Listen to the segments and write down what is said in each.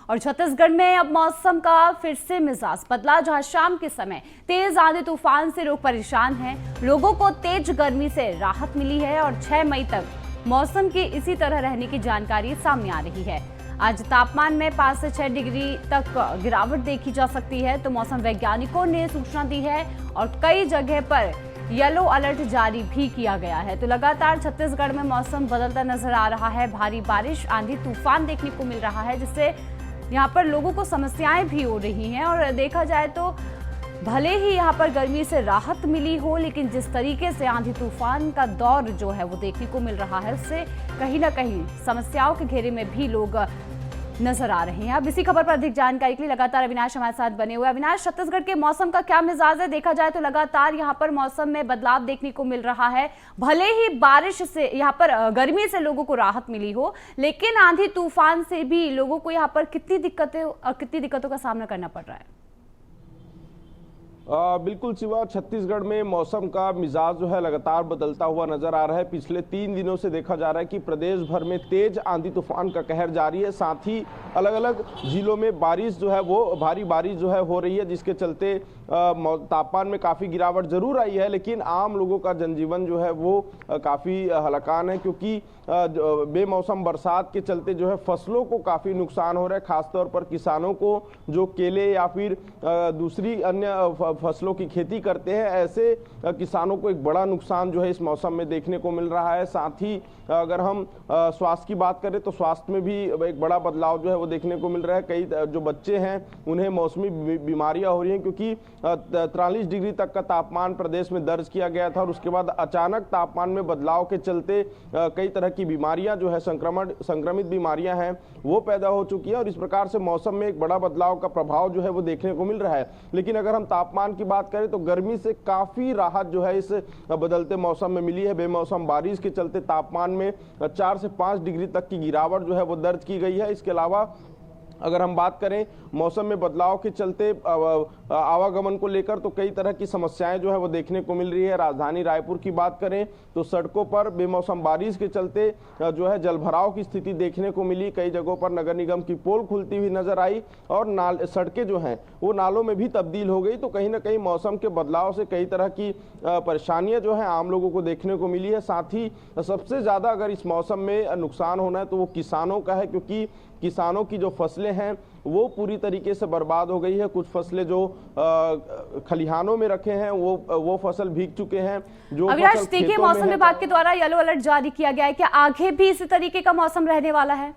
और छत्तीसगढ़ में अब मौसम का फिर से मिजाज बदला, जहां शाम के समय तेज आंधी तूफान से लोग परेशान हैं। लोगों को तेज गर्मी से राहत मिली है और 6 मई तक मौसम की इसी तरह रहने की जानकारी सामने आ रही है। आज तापमान में 5 से 6 डिग्री तक गिरावट देखी जा सकती है, तो मौसम वैज्ञानिकों ने सूचना दी है और कई जगह पर येलो अलर्ट जारी भी किया गया है। तो लगातार छत्तीसगढ़ में मौसम बदलता नजर आ रहा है। भारी बारिश, आंधी तूफान देखने को मिल रहा है, जिससे यहाँ पर लोगों को समस्याएं भी हो रही हैं। और देखा जाए तो भले ही यहाँ पर गर्मी से राहत मिली हो, लेकिन जिस तरीके से आंधी तूफान का दौर जो है वो देखने को मिल रहा है, उससे कहीं ना कहीं समस्याओं के घेरे में भी लोग नजर आ रहे हैं। अब इसी खबर पर अधिक जानकारी के लिए लगातार अविनाश हमारे साथ बने हुए। अविनाश, छत्तीसगढ़ के मौसम का क्या मिजाज है? देखा जाए तो लगातार यहाँ पर मौसम में बदलाव देखने को मिल रहा है। भले ही बारिश से यहाँ पर गर्मी से लोगों को राहत मिली हो, लेकिन आंधी तूफान से भी लोगों को यहाँ पर कितनी दिक्कतों का सामना करना पड़ रहा है? बिल्कुल शिवा, छत्तीसगढ़ में मौसम का मिजाज जो है लगातार बदलता हुआ नजर आ रहा है। पिछले 3 दिनों से देखा जा रहा है कि प्रदेश भर में तेज आंधी तूफान का कहर जारी है। साथ ही अलग अलग जिलों में बारिश जो है वो भारी बारिश जो है हो रही है, जिसके चलते तापमान में काफ़ी गिरावट जरूर आई है, लेकिन आम लोगों का जनजीवन जो है वो काफ़ी हलाकान है, क्योंकि बेमौसम बरसात के चलते जो है फसलों को काफ़ी नुकसान हो रहा है। खासतौर पर किसानों को जो केले या फिर दूसरी अन्य फसलों की खेती करते हैं, ऐसे किसानों को एक बड़ा नुकसान जो है इस मौसम में देखने को मिल रहा है। साथ ही अगर हम स्वास्थ्य की बात करें तो स्वास्थ्य में भी एक बड़ा बदलाव जो है वो देखने को मिल रहा है। कई जो बच्चे हैं उन्हें मौसमी बीमारियां हो रही हैं, क्योंकि 43 डिग्री तक का तापमान प्रदेश में दर्ज किया गया था और उसके बाद अचानक तापमान में बदलाव के चलते कई तरह की बीमारियां जो है संक्रमित बीमारियां हैं वो पैदा हो चुकी है और इस प्रकार से मौसम में एक बड़ा बदलाव का प्रभाव जो है वो देखने को मिल रहा है। लेकिन अगर हम तापमान की बात करें तो गर्मी से काफी राहत जो है इस बदलते मौसम में मिली है। बेमौसम बारिश के चलते तापमान में 4 से 5 डिग्री तक की गिरावट जो है वो दर्ज की गई है। इसके अलावा अगर हम बात करें मौसम में बदलाव के चलते आवागमन को लेकर तो कई तरह की समस्याएं जो है वो देखने को मिल रही है। राजधानी रायपुर की बात करें तो सड़कों पर बेमौसम बारिश के चलते जो है जलभराव की स्थिति देखने को मिली। कई जगहों पर नगर निगम की पोल खुलती हुई नजर आई और सड़कें जो हैं वो नालों में भी तब्दील हो गई। तो कहीं ना कहीं मौसम के बदलाव से कई तरह की परेशानियां जो है आम लोगों को देखने को मिली है। साथ ही सबसे ज्यादा अगर इस मौसम में नुकसान होना है तो वो किसानों का है, क्योंकि किसानों की जो फसलें हैं वो पूरी तरीके से बर्बाद हो गई है। कुछ फसलें जो खलिहानों में रखे हैं वो फसल भीग चुके हैं। जो अविनाश, देखिए मौसम विभाग के द्वारा येलो अलर्ट जारी किया गया है, क्या आगे भी इसी तरीके का मौसम रहने वाला है?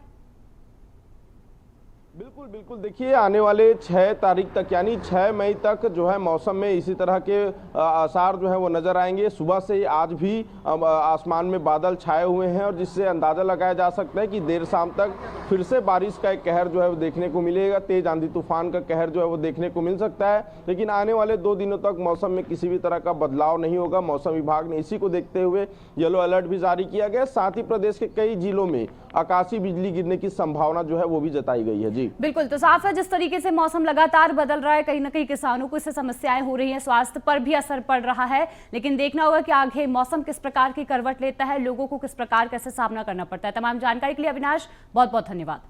बिल्कुल बिल्कुल, देखिए आने वाले 6 तारीख तक यानी 6 मई तक जो है मौसम में इसी तरह के आसार जो है वो नजर आएंगे। सुबह से ही आज भी आसमान में बादल छाए हुए हैं और जिससे अंदाजा लगाया जा सकता है कि देर शाम तक फिर से बारिश का एक कहर जो है वो देखने को मिलेगा। तेज आंधी तूफान का कहर जो है वो देखने को मिल सकता है, लेकिन आने वाले 2 दिनों तक मौसम में किसी भी तरह का बदलाव नहीं होगा। मौसम विभाग ने इसी को देखते हुए येलो अलर्ट भी जारी किया गया। साथ ही प्रदेश के कई जिलों में आकाशीय बिजली गिरने की संभावना जो है वो भी जताई गई है। जी बिल्कुल, तो साफ है जिस तरीके से मौसम लगातार बदल रहा है, कहीं ना कहीं किसानों को इससे समस्याएं हो रही हैं, स्वास्थ्य पर भी असर पड़ रहा है। लेकिन देखना होगा कि आगे मौसम किस प्रकार की करवट लेता है, लोगों को किस प्रकार कैसे सामना करना पड़ता है। तमाम जानकारी के लिए अविनाश बहुत बहुत धन्यवाद।